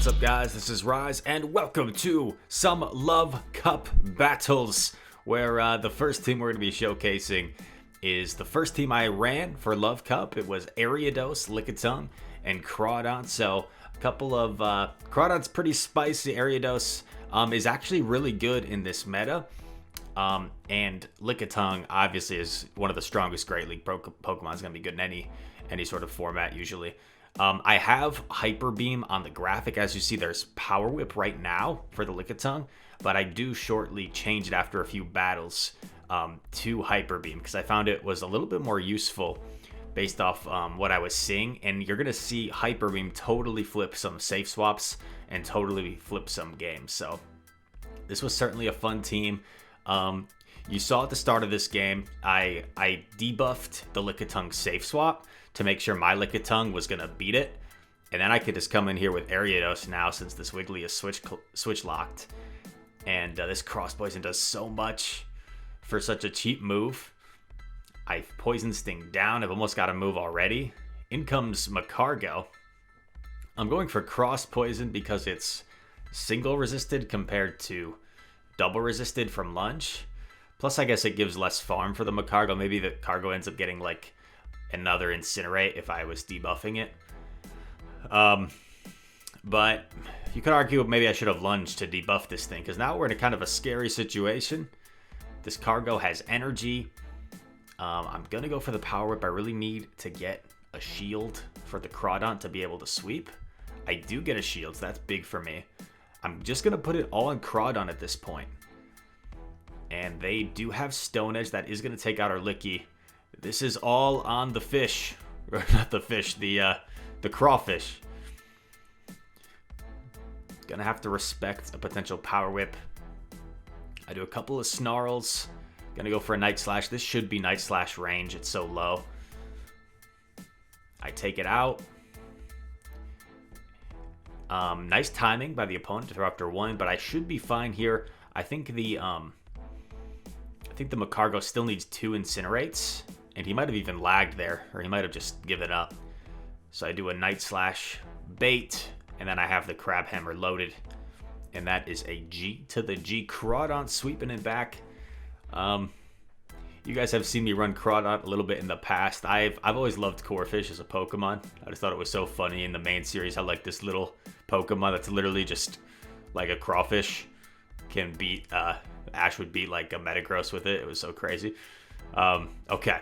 What's up, guys? This is Rise, and welcome to some Love Cup battles, where the first team we're going to be showcasing is the first team I ran for Love Cup. It was Ariados, Lickitung, and Crawdaunt. So a couple of Crawdaunt's pretty spicy. Ariados is actually really good in this meta. And Lickitung obviously is one of the strongest Great League Pokemon. Is going to be good in any sort of format usually. I have Hyper Beam on the graphic. As you see, there's Power Whip right now for the Lickitung, but I do shortly change it after a few battles to Hyper Beam because I found it was a little bit more useful based off what I was seeing. And you're going to see Hyper Beam totally flip some safe swaps and totally flip some games. So this was certainly a fun team. You saw at the start of this game, I debuffed the Lickitung safe swap to make sure my Lickitung was going to beat it. And then I could just come in here with Ariados now since this Wiggly is switch locked. And this Cross Poison does so much for such a cheap move. I Poison Sting down. I've almost got a move already. In comes Macargo. I'm going for Cross Poison because it's single resisted compared to double resisted from Lunge. Plus, I guess it gives less farm for the Macargo. Maybe the Cargo ends up getting like another Incinerate if I was debuffing it. But you could argue maybe I should have lunged to debuff this thing because now we're in a kind of a scary situation. This Cargo has energy. I'm going to go for the Power Whip. I really need to get a shield for the Crawdaunt to be able to sweep. I do get a shield, so that's big for me. I'm just going to put it all on Crawdaunt at this point. And they do have Stone Edge. That is going to take out our Licky. This is all on the fish. Or not the fish, the crawfish. Gonna have to respect a potential Power Whip. I do a couple of Snarls. Gonna go for a Night Slash. This should be Night Slash range. It's so low. I take it out. Nice timing by the opponent to throw after one, but I should be fine here. I think the Macargo still needs 2 Incinerates, and he might have even lagged there, or he might have just given up. So I do a Night Slash bait, and then I have the Crab Hammer loaded, and that is a G to the G. Crawdaunt sweeping it back. You guys have seen me run Crawdaunt a little bit in the past. I've always loved Corphish as a Pokemon. I just thought it was so funny in the main series how like this little Pokemon that's literally just like a crawfish can beat Ash would beat like a Metagross with it. It was so crazy. Okay,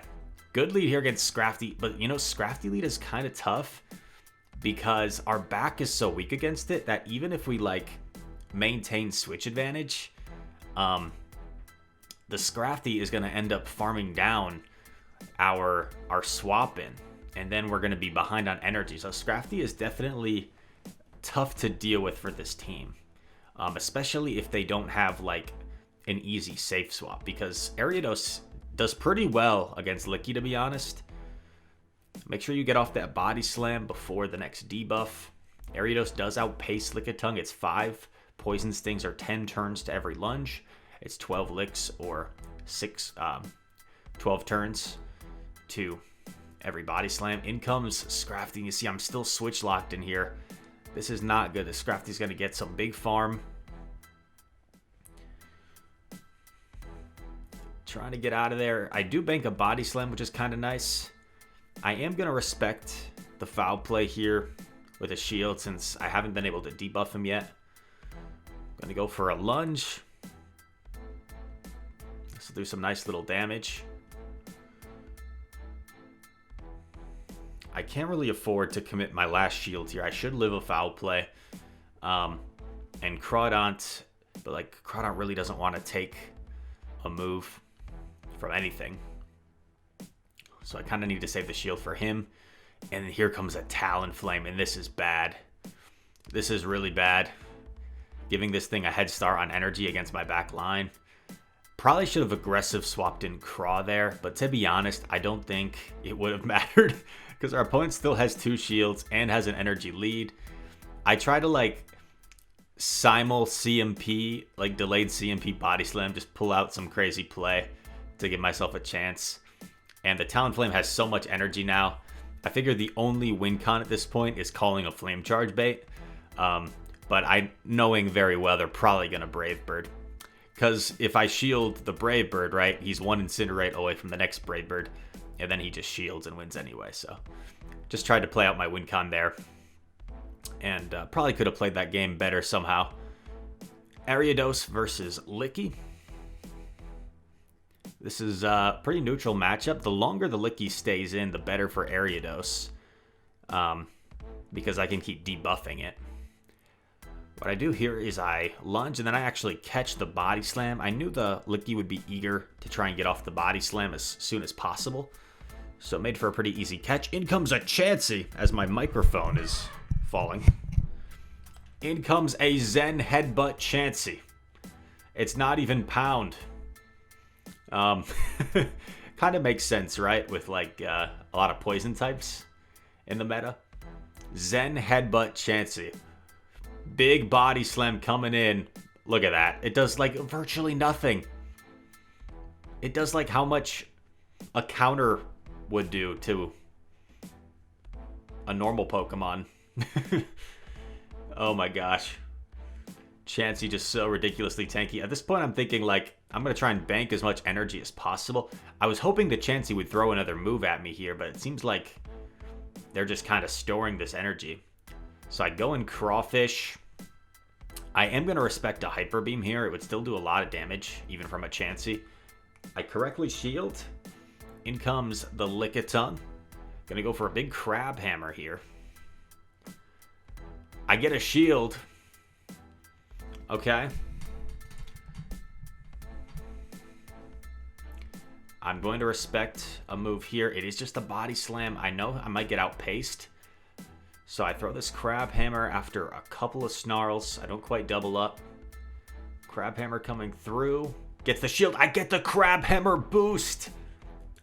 good lead here against Scrafty, but you know Scrafty lead is kind of tough because our back is so weak against it that even if we like maintain switch advantage, the Scrafty is going to end up farming down our swap in, and then we're going to be behind on energy. So Scrafty is definitely tough to deal with for this team, especially if they don't have like an easy safe swap, because Ariados does pretty well against Licky, to be honest. Make sure you get off that Body Slam before the next debuff. Ariados does outpace Lickitung. It's 5 Poison Stings or 10 turns to every lunge. It's 12 licks or 12 turns to every Body Slam. In comes Scrafty. You see I'm still switch locked in here. This is not good. The Scrafty's going to get some big farm. Trying to get out of there. I do bank a Body Slam, which is kind of nice. I am going to respect the foul play here with a shield since I haven't been able to debuff him yet. Going to go for a lunge. This will do some nice little damage. I can't really afford to commit my last shield here. I should live a foul play. And Crawdaunt, but like Crawdaunt really doesn't want to take a move from anything. So I kind of need to save the shield for him. And here comes a Talonflame, and this is bad. This is really bad. Giving this thing a head start on energy against my back line. Probably should have aggressive swapped in Craw there, but to be honest, I don't think it would have mattered because our opponent still has 2 shields and has an energy lead. I try to like simul CMP, like delayed CMP Body Slam, just pull out some crazy play to give myself a chance. And the Talonflame has so much energy now. I figure the only win con at this point is calling a Flame Charge bait. But knowing very well they're probably going to Brave Bird. Because if I shield the Brave Bird, right, he's one Incinerate away from the next Brave Bird. And then he just shields and wins anyway. So just tried to play out my win con there. And probably could have played that game better somehow. Ariados versus Licky. This is a pretty neutral matchup. The longer the Licky stays in, the better for Ariados. Because I can keep debuffing it. What I do here is I lunge and then I actually catch the body slam. I knew the Licky would be eager to try and get off the body slam as soon as possible. So it made for a pretty easy catch. In comes a Chansey as my microphone is falling. In comes a Zen Headbutt Chansey. It's not even Pound. Kind of makes sense, right? With like a lot of poison types in the meta. Zen Headbutt Chansey. Big body slam coming in. Look at that. It does like virtually nothing. It does like how much a counter would do to a normal Pokemon. Oh my gosh. Chansey just so ridiculously tanky. At this point I'm thinking like I'm going to try and bank as much energy as possible. I was hoping the Chansey would throw another move at me here, but it seems like they're just kind of storing this energy. So I go in Crawfish. I am going to respect a Hyper Beam here. It would still do a lot of damage, even from a Chansey. I correctly shield. In comes the Lickitung. Going to go for a big Crab Hammer here. I get a shield. Okay. I'm going to respect a move here. It is just a Body Slam. I know I might get outpaced. So I throw this Crab Hammer after a couple of snarls. I don't quite double up. Crab Hammer coming through. Gets the shield. I get the Crab Hammer boost.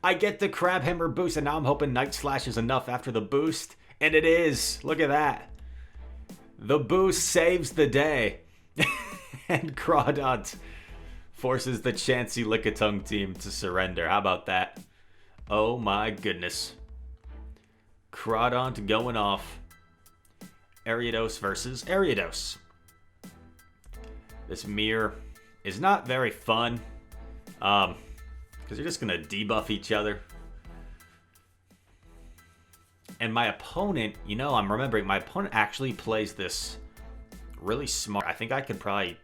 I get the Crab Hammer boost. And now I'm hoping Night Slash is enough after the boost. And it is. Look at that. The boost saves the day. And Crawdaunt forces the Chansey Lickitung team to surrender. How about that? Oh my goodness. Crawdaunt going off. Ariados versus Ariados. This mirror is not very fun. Because you're just going to debuff each other. And my opponent, you know, I'm remembering, my opponent actually plays this really smart. I think I could probably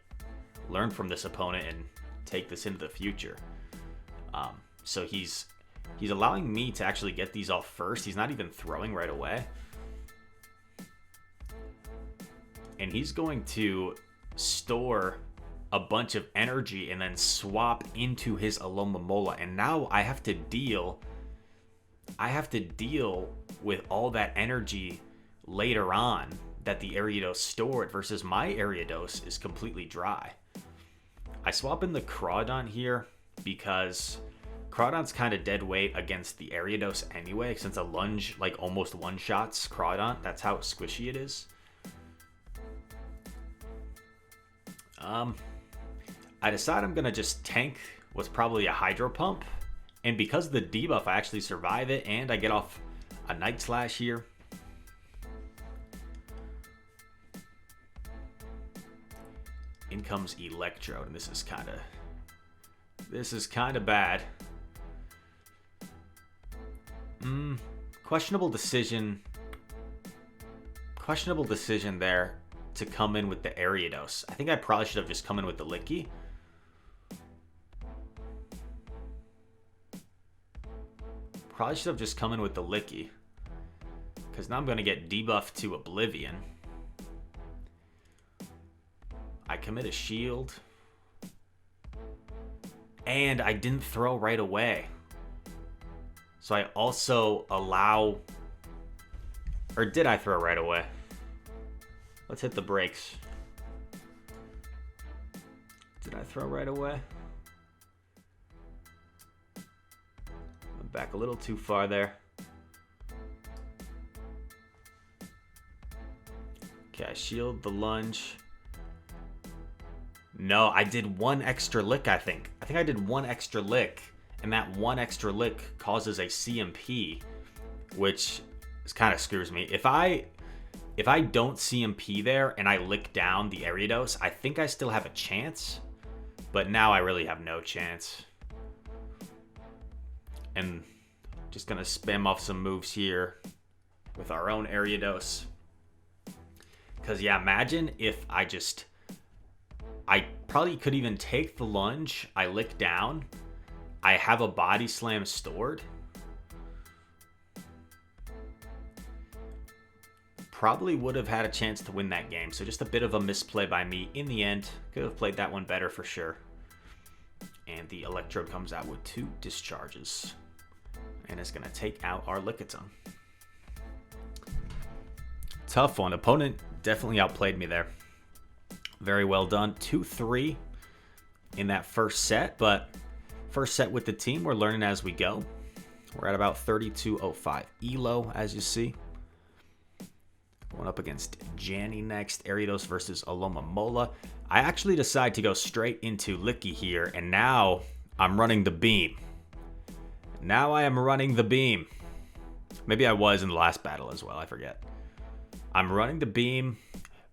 learn from this opponent and take this into the future. So he's allowing me to actually get these off first. He's not even throwing right away. And he's going to store a bunch of energy and then swap into his Alomomola. And now I have to deal with all that energy later on that the Ariados stored versus my Ariados is completely dry. I swap in the Crawdaunt here because Crawdaunt's kind of dead weight against the Ariados anyway, since a lunge like almost one-shots Crawdaunt. That's how squishy it is. I decide I'm going to just tank what's probably a Hydro Pump. And because of the debuff, I actually survive it and I get off a Night Slash here. In comes Electrode, and this is kind of bad. Questionable decision there to come in with the Ariados. I think I probably should have just come in with the Licky. Probably should have just come in with the Licky. Because now I'm going to get debuffed to Oblivion. I commit a shield. And I didn't throw right away. So I also allow... Or did I throw right away? Let's hit the brakes. Did I throw right away? Went back a little too far there. Okay, I shield the lunge. No, I did one extra lick, I think. I think I did one extra lick, and that one extra lick causes a CMP, which kind of screws me. If I if I don't CMP there and I lick down the Ariados, I think I still have a chance. But now I really have no chance. And just going to spam off some moves here with our own Ariados. Because, yeah, imagine if I probably could even take the lunge. I lick down. I have a body slam stored. Probably would have had a chance to win that game. So just a bit of a misplay by me in the end. Could have played that one better for sure. And the Electrode comes out with 2 discharges. And it's going to take out our Lickitung. Tough one. Opponent definitely outplayed me there. Very well done. 2-3 in that first set. But first set with the team, we're learning as we go. We're at about 32.05 ELO, as you see. Going up against Janny next. Ariados versus Alomomola. I actually decide to go straight into Licky here. And now I'm running the beam. Now I am running the beam. Maybe I was in the last battle as well. I forget. I'm running the beam.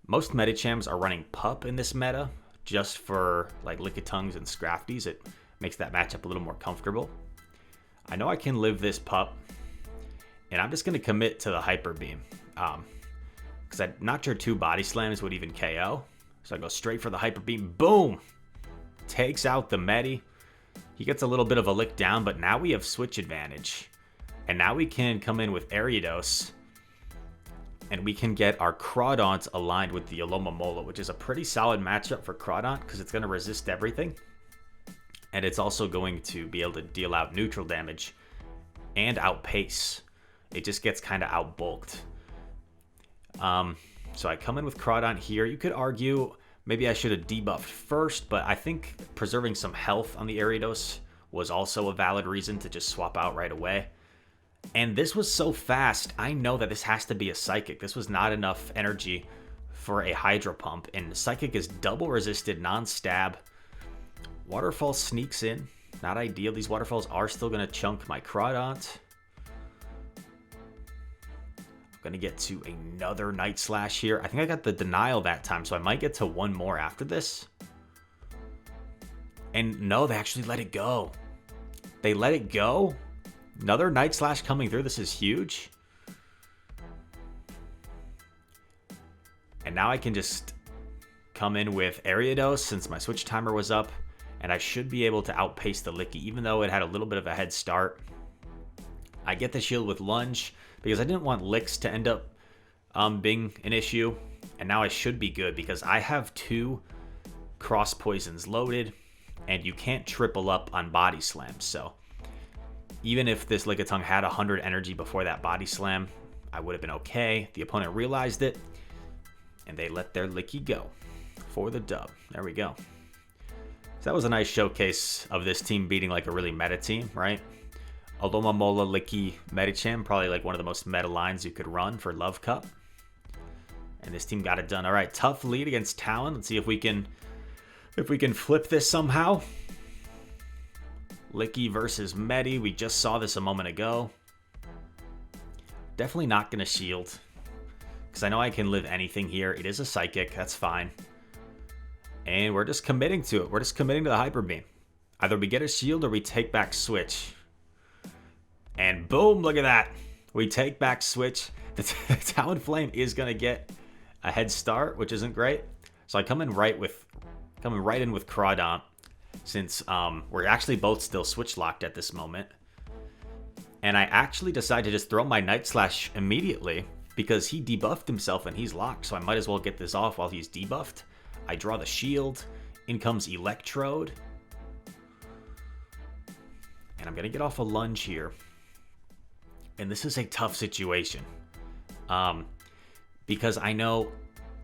Most Medichams are running Pup in this meta. Just for like Lickitungs and Scrafties. It makes that matchup a little more comfortable. I know I can live this Pup. And I'm just going to commit to the Hyper Beam. Because I'm not sure 2 body slams would even KO. So I go straight for the Hyper Beam. Boom! Takes out the Medi. He gets a little bit of a lick down, but now we have switch advantage. And now we can come in with Ariados. And we can get our Crawdaunt aligned with the Alomomola, which is a pretty solid matchup for Crawdaunt because it's going to resist everything. And it's also going to be able to deal out neutral damage and outpace. It just gets kind of outbulked. So I come in with Crawdaunt here. You could argue maybe I should have debuffed first, but I think preserving some health on the Ariados was also a valid reason to just swap out right away. And this was so fast, I know that this has to be a Psychic. This was not enough energy for a Hydro Pump, and Psychic is double resisted, non-stab. Waterfall sneaks in, not ideal. These Waterfalls are still going to chunk my Crawdaunt. Gonna get to another Night Slash here. I think I got the denial that time, so I might get to one more after this. And no, they actually let it go. They let it go. Another Night Slash coming through. This is huge. And now I can just come in with Ariados since my switch timer was up. And I should be able to outpace the Licky, even though it had a little bit of a head start. I get the shield with Lunge because I didn't want Licks to end up being an issue. And now I should be good because I have 2 Cross Poisons loaded. And you can't triple up on Body Slam. So even if this Lickitung had 100 energy before that Body Slam, I would have been okay. The opponent realized it. And they let their Licky go for the dub. There we go. So that was a nice showcase of this team beating like a really meta team, right? Alomomola, Licky, Medicham, probably like one of the most meta lines you could run for Love Cup. And this team got it done. All right, tough lead against Talon. Let's see if we can flip this somehow. Licky versus Medi. We just saw this a moment ago. Definitely not going to shield. Because I know I can live anything here. It is a Psychic. That's fine. And we're just committing to it. We're just committing to the Hyper Beam. Either we get a shield or we take back Switch. And boom, look at that. We take back Switch. The Talonflame is going to get a head start, which isn't great. So I come in right in with Crawdaunt, since we're actually both still Switch locked at this moment. And I actually decide to just throw my Night Slash immediately because he debuffed himself and he's locked. So I might as well get this off while he's debuffed. I draw the shield. In comes Electrode. And I'm going to get off a lunge here. And this is a tough situation. Because I know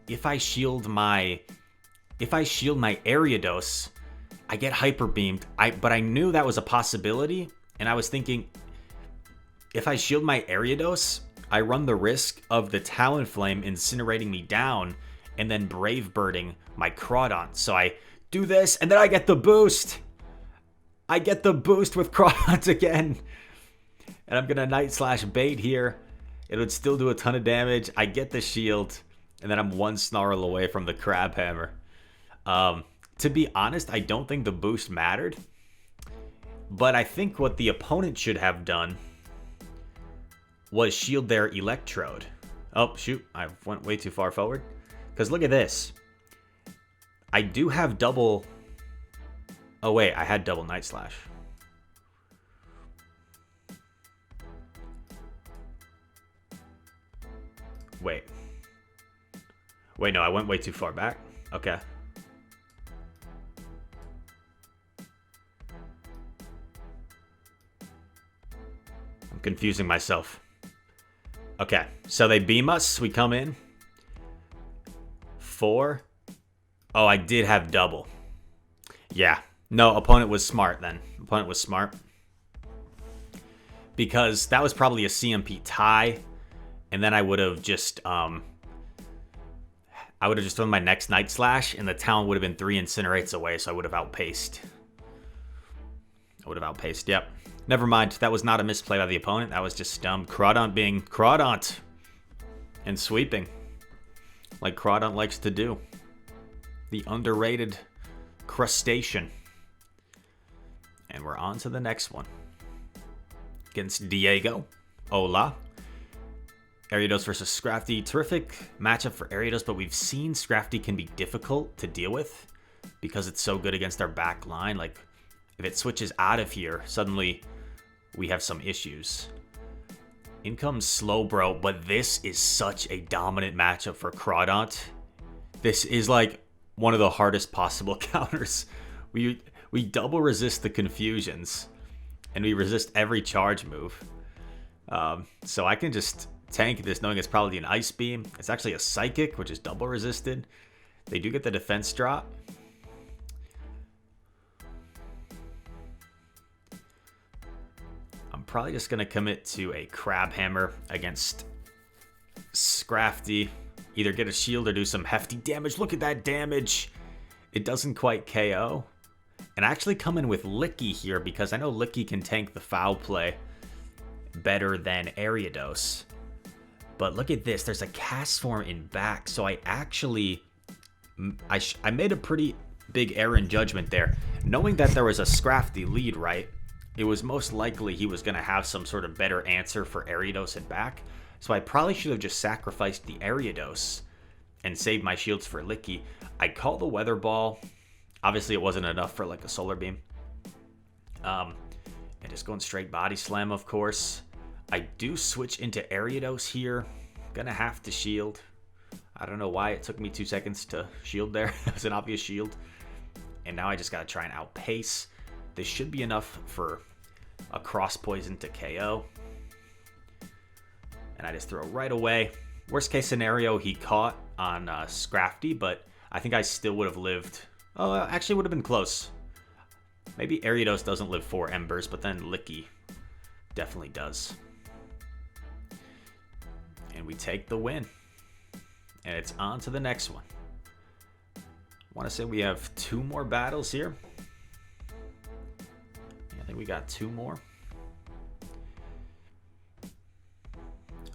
if I shield my Ariados, I get hyper beamed. But I knew that was a possibility, and I was thinking, if I shield my Ariados, I run the risk of the Talonflame incinerating me down and then Brave Birding my Crawdaunt. So I do this, and then I get the boost. I get the boost with Crawdaunt again. And I'm going to Night Slash bait here. it would still do a ton of damage. I get the shield, and then I'm one snarl away from the crab hammer. To be honest, I don't think the boost mattered. But I think what the opponent should have done was shield their Electrode. Oh, shoot. I went way too far forward. Because look at this. I do have double... Oh, wait. I had double Night Slash. Wait. Wait, no. I went way too far back. Okay. I'm confusing myself. Okay, so they beam us. We come in. 4. Oh, I did have double. Yeah. No, opponent was smart then. Opponent was smart. Because that was probably a CMP tie. And then I would have just... I would have just done my next Night Slash. And the Talon would have been 3 Incinerates away. So I would have outpaced. Yep. Never mind. That was not a misplay by the opponent. That was just Crawdaunt being Crawdaunt. And sweeping. Like Crawdaunt likes to do. The underrated crustacean. And we're on to the next one. Against Diego. Hola. Ariados versus Scrafty. Terrific matchup for Ariados, but we've seen Scrafty can be difficult to deal with because it's so good against our back line. Like, if it switches out of here, suddenly we have some issues. In comes Slowbro, but this is such a dominant matchup for Crawdaunt. This is like one of the hardest possible counters. We double resist the confusions, and we resist every charge move. So I can just tank this knowing it's probably an Ice Beam. It's actually a Psychic, which is double resisted. They do get the defense drop. I'm probably just going to commit to a Crab Hammer against Scrafty. Either get a shield or do some hefty damage. Look at that damage. It doesn't quite KO. And I actually come in with Licky here because I know Licky can tank the foul play better than Ariados. But look at this. There's a cast form in back. So I actually... I made a pretty big error in judgment there. Knowing that there was a Scrafty lead, right? It was most likely he was going to have some sort of better answer for Ariados at back. So I probably should have just sacrificed the Ariados and saved my shields for Licky. I call the Weather Ball. Obviously, it wasn't enough for like a Solar Beam. And just going straight Body Slam, of course. I do switch into Ariados here. Gonna have to shield. I don't know why it took me 2 seconds to shield there. It was an obvious shield. And now I just gotta try and outpace. This should be enough for a Cross Poison to KO. And I just throw right away. Worst case scenario, he caught on Scrafty, but I think I still would have lived. Oh, actually would have been close. Maybe Ariados doesn't live 4 Embers, but then Licky definitely does. And we take the win. And it's on to the next one. I want to say we have 2 more battles here. I think we got 2 more.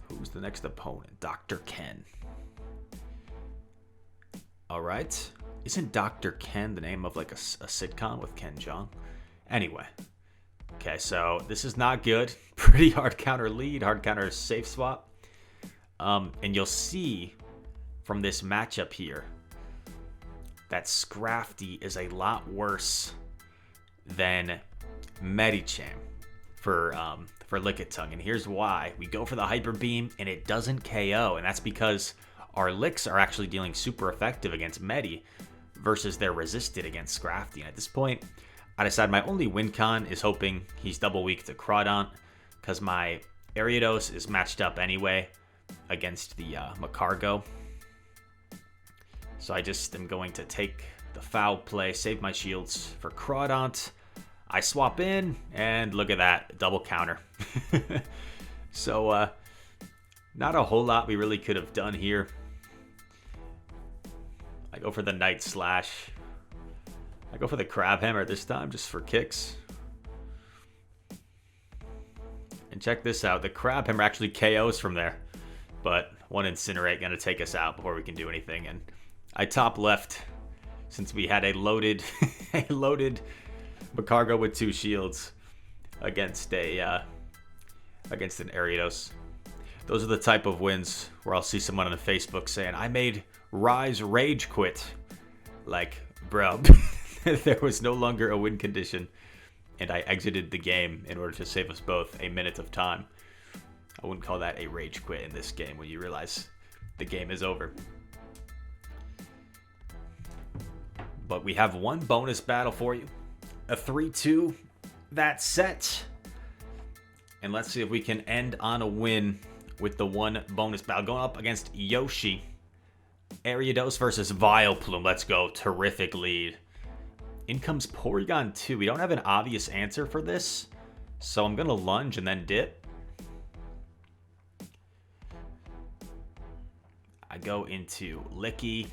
Who's the next opponent? Dr. Ken. All right. Isn't Dr. Ken the name of like a sitcom with Ken Jeong? Anyway. Okay, so this is not good. Pretty hard counter lead, hard counter safe swap. And you'll see from this matchup here that Scrafty is a lot worse than Medicham for Lickitung. And here's why. We go for the Hyper Beam and it doesn't KO. And that's because our Licks are actually dealing super effective against Medi versus they're resisted against Scrafty. And at this point, I decide my only win con is hoping he's double weak to Crawdaunt because my Ariados is matched up anyway against the Macargo. So I just am going to take the foul play, save my shields for Crawdaunt. I swap in, and look at that, double counter. So, not a whole lot we really could have done here. I go for the Night Slash. I go for the Crab Hammer this time, just for kicks. And check this out. The Crabhammer actually KOs from there. But one Incinerate going to take us out before we can do anything. And I top left since we had a loaded a loaded Macargo with 2 shields against an Ariados. Those are the type of wins where I'll see someone on Facebook saying, I made Rise Rage quit. Like, bro, there was no longer a win condition, and I exited the game in order to save us both a minute of time. I wouldn't call that a rage quit in this game when you realize the game is over. But we have one bonus battle for you. A 3-2, that set. And let's see if we can end on a win with the one bonus battle. Going up against Yoshi. Ariados versus Vileplume. Let's go. Terrific lead. In comes Porygon 2. We don't have an obvious answer for this, so I'm going to lunge and then dip. I go into Licky.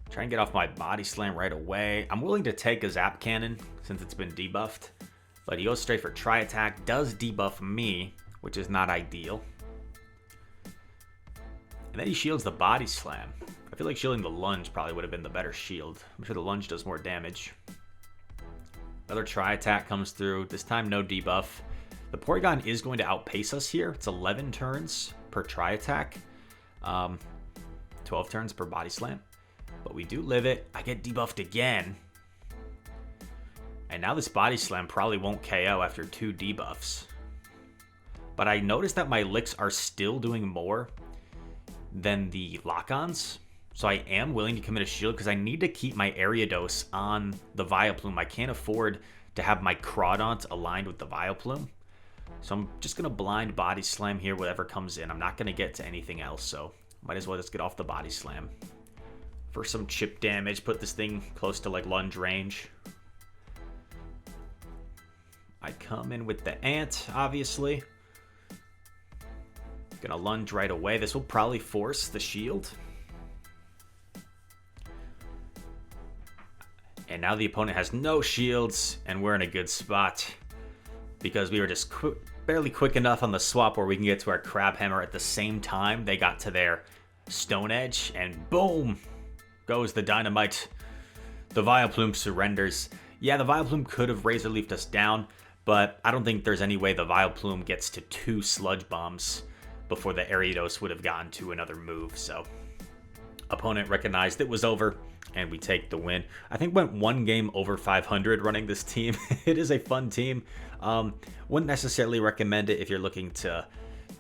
Try and get off my Body Slam right away. I'm willing to take a Zap Cannon since it's been debuffed, but he goes straight for Tri Attack. Does debuff me, which is not ideal. And then he shields the Body Slam. I feel like shielding the Lunge probably would have been the better shield. I'm sure the Lunge does more damage. Another Tri Attack comes through. This time no debuff. The Porygon is going to outpace us here. It's 11 turns per Tri Attack. 12 turns per Body Slam. But we do live it. I get debuffed again. And now this Body Slam probably won't KO after 2 debuffs. But I noticed that my licks are still doing more than the lock-ons. So I am willing to commit a shield because I need to keep my Ariados on the Vileplume. I can't afford to have my Crawdaunt aligned with the Vileplume. So I'm just going to blind Body Slam here, whatever comes in. I'm not going to get to anything else, so might as well just get off the Body Slam. For some chip damage, put this thing close to like lunge range. I come in with the Ant, obviously. Gonna lunge right away. This will probably force the shield. And now the opponent has no shields, and we're in a good spot because we were just barely quick enough on the swap where we can get to our Crabhammer at the same time they got to their Stone Edge, and boom goes the Dynamite. The Vileplume surrenders. Yeah, the Vileplume could have Razor Leafed us down, but I don't think there's any way the Vileplume gets to 2 Sludge Bombs before the Ariados would have gotten to another move. So opponent recognized it was over, and we take the win. I think went 1 game over 500 running this team. It is a fun team. Wouldn't necessarily recommend it if you're looking to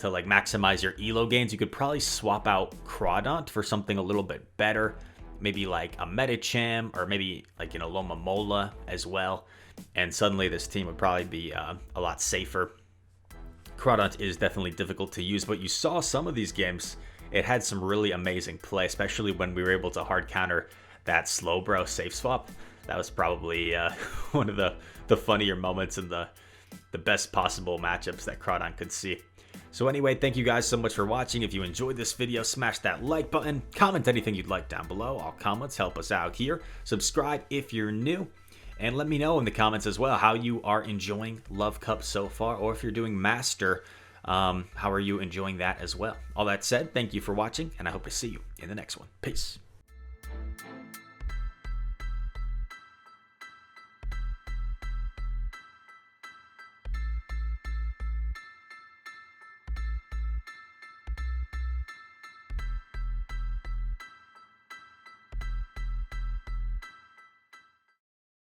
like maximize your elo gains. You could probably swap out Crawdaunt for something a little bit better. Maybe like a Medicham, or maybe like, you know, Loma Mola as well. And suddenly this team would probably be a lot safer. Crawdaunt is definitely difficult to use, but you saw some of these games, it had some really amazing play, especially when we were able to hard counter that Slowbro safe swap. That was probably one of the funnier moments and the best possible matchups that Crawdaunt could see. So anyway, thank you guys so much for watching. If you enjoyed this video, smash that like button, comment anything you'd like down below. All comments help us out here. Subscribe if you're new, and let me know in the comments as well how you are enjoying Love Cup so far, or if you're doing Master, how are you enjoying that as well. All that said, thank you for watching, and I hope to see you in the next one. Peace.